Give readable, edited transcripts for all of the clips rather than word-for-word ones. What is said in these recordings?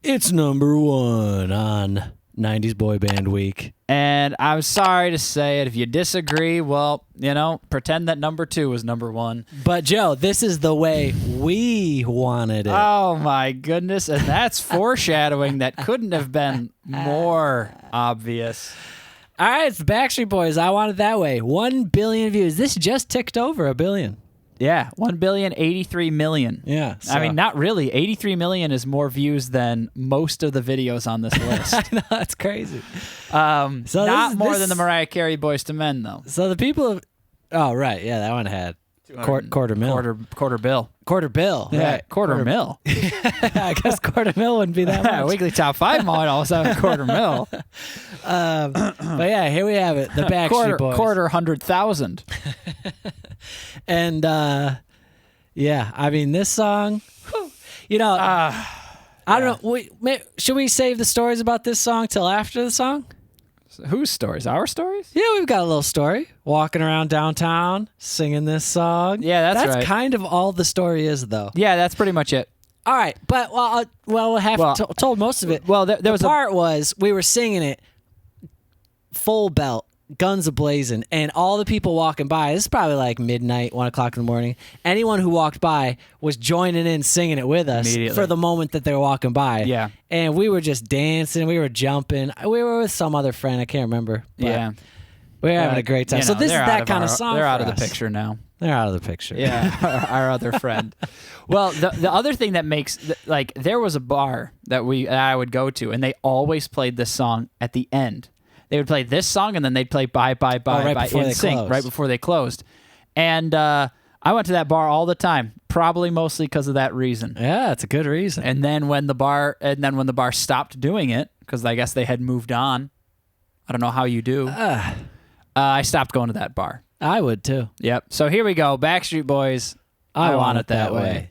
It's number 1 on 90s Boy Band Week. And I'm sorry to say it. If you disagree, well, pretend that number 2 was number 1. But, Joe, this is the way we wanted it. Oh, my goodness. And that's foreshadowing that couldn't have been more obvious. All right, it's the Backstreet Boys. I Want It That Way. 1 billion views. This just ticked over 1 billion. Yeah, 1,083,000,000. Yeah. I mean, not really. 83 million is more views than most of the videos on this list. I know, that's crazy. Not more than the Mariah Carey Boys to Men, though. So the people have... Oh, right. Yeah, that one had quarter mil. Quarter bill. Quarter bill. Yeah, Right. quarter mil. I guess quarter mil wouldn't be that much. Weekly Top 5 might also have a quarter mil. But yeah, here we have it. The Backstreet Boys. Quarter 100,000. And yeah, I mean, this song, I don't know. Should we save the stories about this song till after the song? Whose stories? Our stories? Yeah, we've got a little story. Walking around downtown, singing this song. Yeah, that's right. That's kind of all the story is, though. Yeah, that's pretty much it. All right, but we'll have told most of it. Well, there was the part was we were singing it full belt, guns a-blazing, and all the people walking by, this is probably like midnight, 1 o'clock in the morning, anyone who walked by was joining in singing it with us for the moment that they were walking by. Yeah. And we were just dancing, we were jumping. We were with some other friend, I can't remember. Yeah. We were having a great time. So this is that kind of song. They're out for of the us. picture now. They're out of the picture. Yeah, our other friend. Well, the other thing that makes, there was a bar that I would go to, and they always played this song at the end. They would play this song, and then they'd play Bye, Bye, Bye, Bye in sync right before they closed. And I went to that bar all the time, probably mostly because of that reason. Yeah, it's a good reason. And then when the bar stopped doing it, because I guess they had moved on, I don't know how you do, I stopped going to that bar. I would too. Yep. So here we go. Backstreet Boys, I Want It That Way.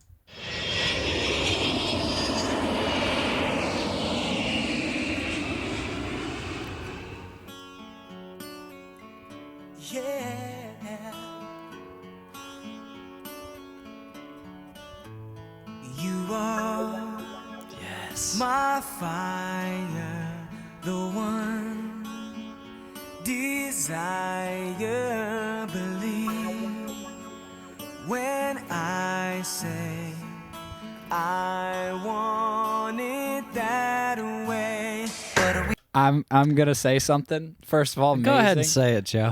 You are my fire, the one desire, believe when I say I want it that way. I'm gonna say something. First of all, amazing. Go ahead and say it, Joe.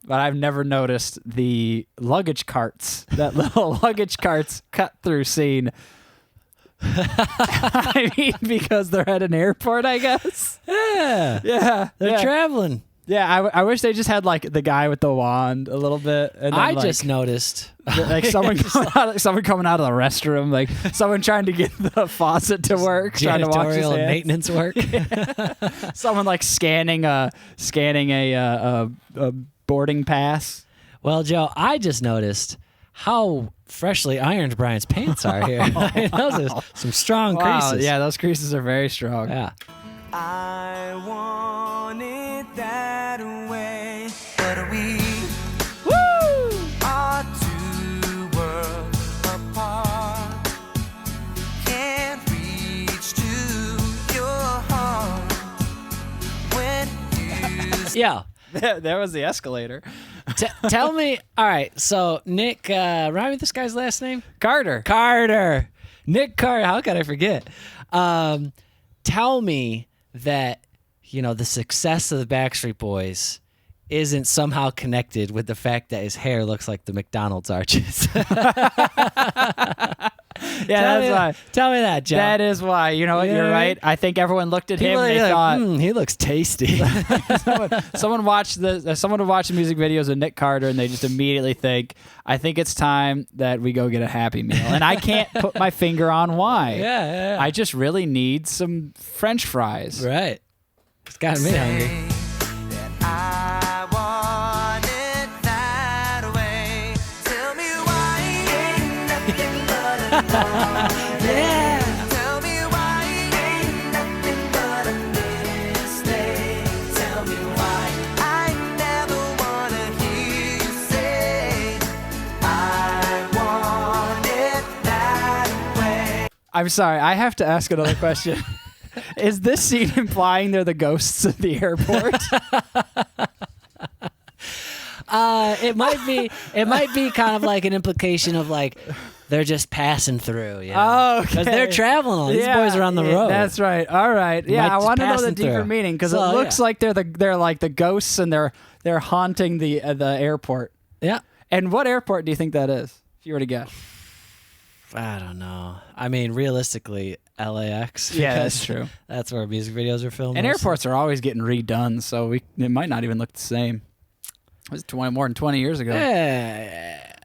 But I've never noticed the luggage carts, that little luggage carts cut through scene. I mean, because they're at an airport, I guess. Yeah. They're traveling. Yeah, I wish they just had like the guy with the wand a little bit. And then, I just noticed like someone coming out of the restroom, like someone trying to get the faucet to work, trying to wash his hands. and maintenance work. Someone like scanning a boarding pass. Well, Joe, I just noticed how freshly ironed Brian's pants are here. Those are some strong creases. Yeah, those creases are very strong. Yeah. I want it that way, but we are two worlds apart. Can't reach to your heart when you. Yeah. There was the escalator. Tell me. All right. So Nick, remind me this guy's last name. Carter. Nick Carter. How could I forget? Tell me that the success of the Backstreet Boys isn't somehow connected with the fact that his hair looks like the McDonald's arches. Yeah, that's why. Tell me that, Joe. That is why. You know what? You're right. I think everyone looked at him and they thought, he looks tasty. someone watched the music videos of Nick Carter and they just immediately think, I think it's time that we go get a Happy Meal. And I can't put my finger on why. Yeah. I just really need some French fries. Right. It's got me hungry. I want it that way. Tell me why ain't nothing but a Yeah. Tell me why ain't nothing but a mistake. Tell me why I never wanna hear you say I want it that way. I'm sorry. I have to ask another question. Is this scene implying they're the ghosts of the airport? It might be. It might be kind of like an implication of like they're just passing through. You know? Oh, okay. Because they're traveling. These boys are on the road. That's right. All right. Yeah, I just want to know the passing deeper through. meaning because So, it looks yeah. like they're like the ghosts and they're haunting the airport. Yeah. And what airport do you think that is? If you were to guess. I don't know. I mean, realistically, LAX. Yeah, because that's true. That's where music videos are filmed. And mostly. airports are always getting redone, so it might not even look the same. It was more than 20 years ago.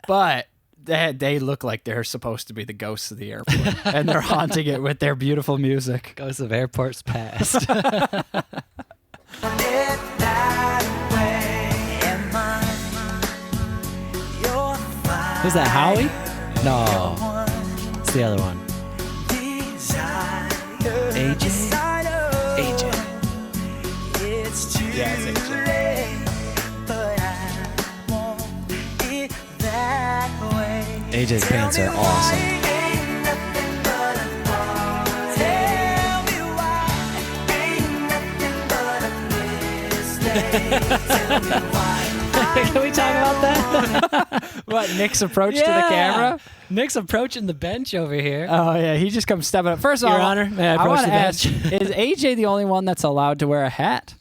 But they look like they're supposed to be the ghosts of the airport, and they're haunting it with their beautiful music. Ghosts of airports past. Who's that? Howie? No, it's the other one. AJ. AJ. Yeah, it's AJ. AJ's pants are awesome. Can we talk about that? What, Nick's approach to the camera? Nick's approaching the bench over here. Oh, yeah, he just comes stepping up. First of Your all, Honor, may I approach want to the bench? ask, is AJ the only one that's allowed to wear a hat?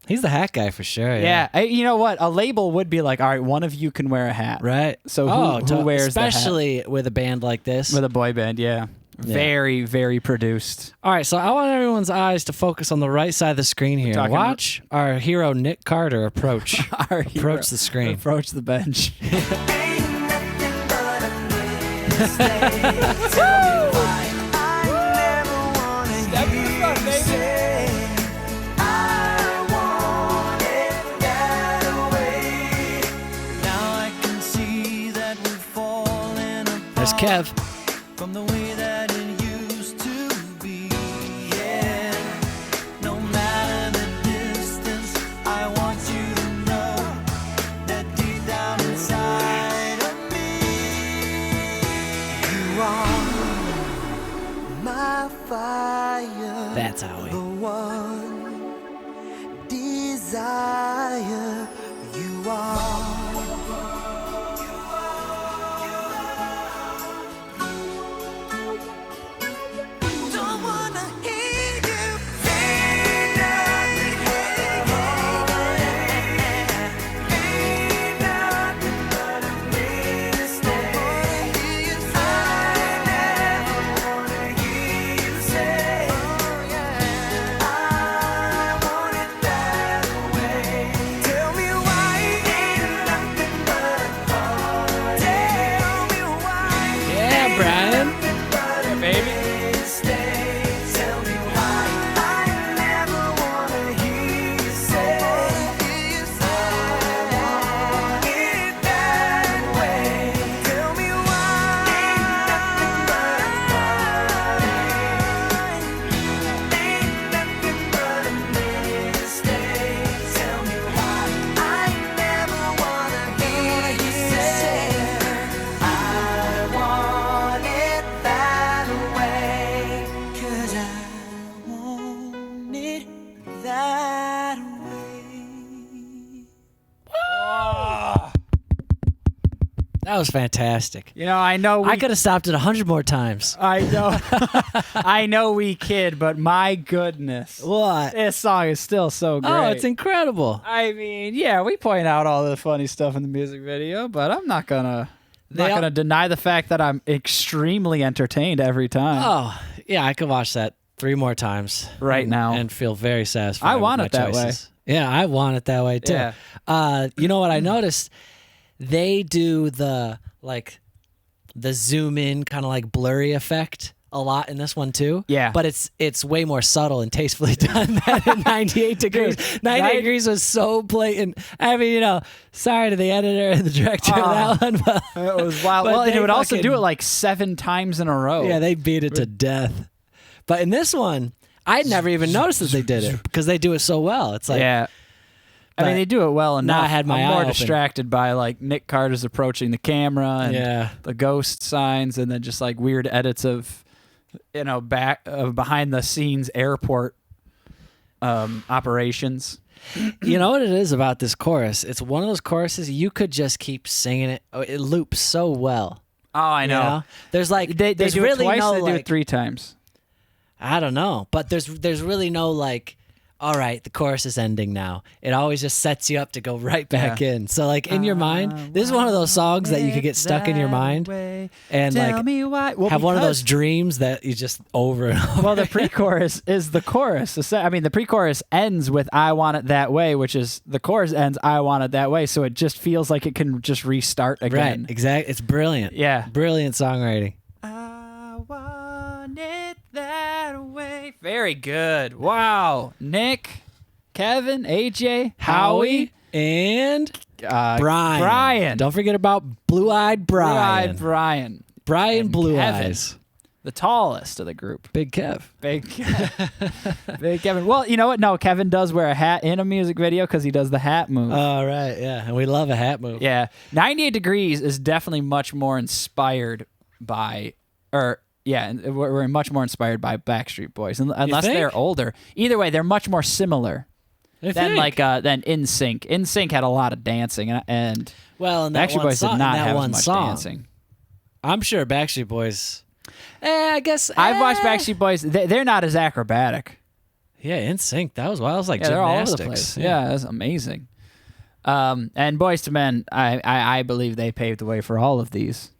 He's the hat guy for sure. Yeah. You know what? A label would be like, all right, one of you can wear a hat. Right. So who wears the hat? especially with a band like this? With a boy band, yeah. Very, very produced. All right, so I want everyone's eyes to focus on the right side of the screen here. talking- Watch our hero Nick Carter approach Our hero. approach the screen. Approach the bench. There's Kev. From the way that it used to be, yeah. No matter the distance, I want you to know that deep down inside of me, you are my fire. That's Howie. The one desire you are. Don't wanna hear you say nothing, ain't nothing but a mistake. I never wanna hear you say, I want it that way. Tell me why ain't nothing but a heart. Tell me why. Yeah, Brian. Baby. Tell me why I never wanna hear you say, I want it that way. Tell me why ain't nothing but a mistake. Tell me why I never wanna hear you say, I want it that way. 'Cause I want it that way. That was fantastic. You know, I know I could have stopped it 100 more times. I know. I know we kid, but my goodness. What? This song is still so great. Oh, it's incredible. I mean, yeah, we point out all the funny stuff in the music video, but I'm not gonna deny the fact that I'm extremely entertained every time. Oh, yeah, I could watch that 3 more times Right now. and feel very satisfied. I with want my it that way. choices. Yeah, I want it that way too. Yeah. You know what I noticed? They do the zoom in kind of like blurry effect a lot in this one too. Yeah. But it's way more subtle and tastefully done than in 98 degrees. 98 degrees was so blatant. I mean, you know, sorry to the editor and the director of that one, but It was wild. But Well, and they it would also do fucking- it like 7 times in a row. yeah, they beat it to death. But in this one, I'd never even noticed that they did it because they do it so well. It's like, yeah. I mean, but they do it well enough. now I had my I'm eye more open. distracted by like Nick Carter's approaching the camera and Yeah. the ghost signs, and then just like weird edits of back behind the scenes airport operations. You know what it is about this chorus? It's one of those choruses you could just keep singing it. Oh, it loops so well. Oh, I know. You know? There's like They there's do really it twice. no They do like, it 3 times. I don't know, but there's really no like, all right, the chorus is ending now. It always just sets you up to go right back in. So like in your mind, this is one of those songs that you could get stuck in your mind and Tell like me why. Well, have one of because- those dreams that you just over and over. Well, the pre-chorus is the chorus. I mean, the pre-chorus ends with "I want it that way," which is the chorus ends "I want it that way," so it just feels like it can just restart again. Right, exactly. It's brilliant. Yeah. Brilliant songwriting. I want it that way. Very good. Wow. Nick, Kevin, AJ, Howie, and Brian. Brian. Don't forget about Blue-Eyed Brian. Brian. Brian And Blue Kevin. Eyes. The tallest of the group. Big Kev. Big Kevin. Well, you know what? No, Kevin does wear a hat in a music video because he does the hat move. Oh, right. Yeah. And we love a hat move. Yeah. 98 Degrees is definitely much more inspired by, we're much more inspired by Backstreet Boys, unless think? they're older. Either way, they're much more similar than NSYNC. NSYNC had a lot of dancing, and well, in that Backstreet one Boys song, did not in that have one as much song, dancing. I'm sure Backstreet Boys. I guess I've watched Backstreet Boys. They're not as acrobatic. Yeah, in sync. That was wild. It was like Yeah, they're all over gymnastics. the place. Yeah, that's amazing. And Boys to Men, I believe they paved the way for all of these.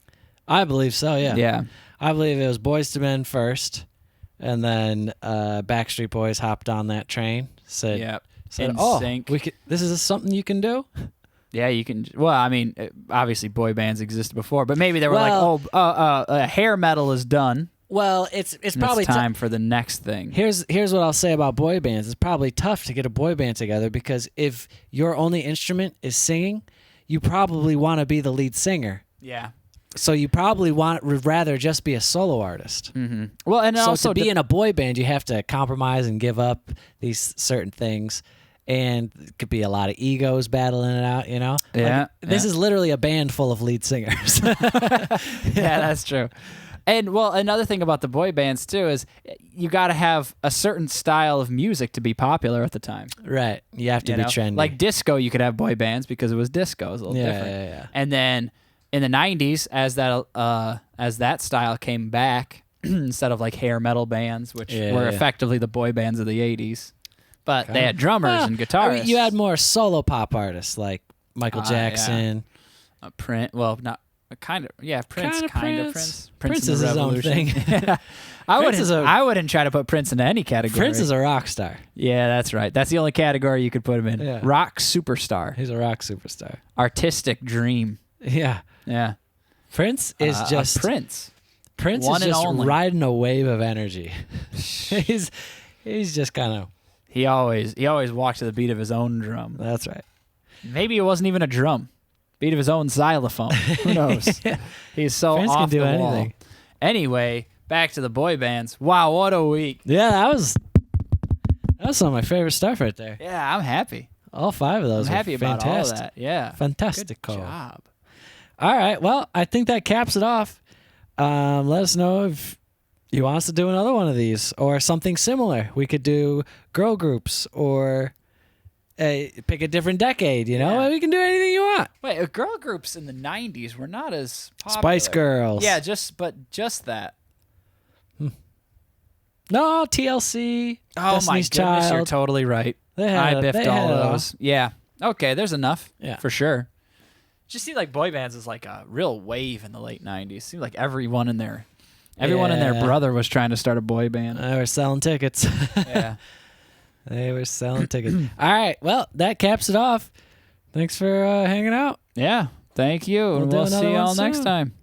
I believe so. Yeah. Yeah. I believe it was Boys to Men first, and then Backstreet Boys hopped on that train. Said, In "Oh, sync. we could. This is something you can do." Yeah, you can. Well, I mean, obviously boy bands existed before, but maybe they were Well- hair metal is done. Well, it's And probably it's time for the next thing. Here's what I'll say about boy bands. It's probably tough to get a boy band together because if your only instrument is singing, you probably want to be the lead singer. Yeah. So you probably would rather just be a solo artist. Mm-hmm. Well, and So also to be in a boy band, you have to compromise and give up these certain things, and it could be a lot of egos battling it out. You know? Yeah, This yeah. is literally a band full of lead singers. yeah, that's true. And well, another thing about the boy bands too is you got to have a certain style of music to be popular at the time. Right. You have to You be know? trendy. Like disco, you could have boy bands because it was disco. It was a little different. Yeah. And then in the 90s, as that style came back, instead of like hair metal bands, which were effectively the boy bands of the 80s, but they had drummers and guitarists. I mean, you had more solo pop artists like Michael Jackson. Prince. Well, not kind of. Yeah, Prince. Kinda Kind of Prince. Prince. Prince and is the his own Revolution. thing. I wouldn't try to put Prince into any category. Prince is a rock star. Yeah, that's right. That's the only category you could put him in. Yeah. Rock superstar. He's a rock superstar. Artistic dream. Yeah. Yeah. Prince is just a Prince. Prince One is and just only. riding a wave of energy. he's just kind of. He always walked to the beat of his own drum. That's right. Maybe it wasn't even a drum. Beat of his own xylophone. Who knows? He's so Prince off can do the wall. anything. Anyway, back to the boy bands. Wow, what a week. Yeah, that was some of my favorite stuff right there. Yeah, I'm happy. All 5 of those. I'm were happy about fantastic. all of that. Yeah. Fantastic. Good job. All right. Well, I think that caps it off. Let us know if you want us to do another one of these or something similar. We could do girl groups or pick a different decade. You know, Yeah. we can do anything you want. Wait, girl groups in the 90s were not as popular. Spice Girls. Yeah, just that. No, TLC. Oh my Destiny's goodness, you're Child. totally right. They had I it- biffed they all had it of all. those. Yeah. Okay, there's enough. Yeah. For sure. Just see like boy bands is like a real wave in the late 90s. Seemed like everyone in their Yeah. brother was trying to start a boy band. They were selling tickets. Yeah. They were selling tickets. All right. Well, that caps it off. Thanks for hanging out. Yeah. Thank you. We'll And do we'll another see one y'all next soon. time.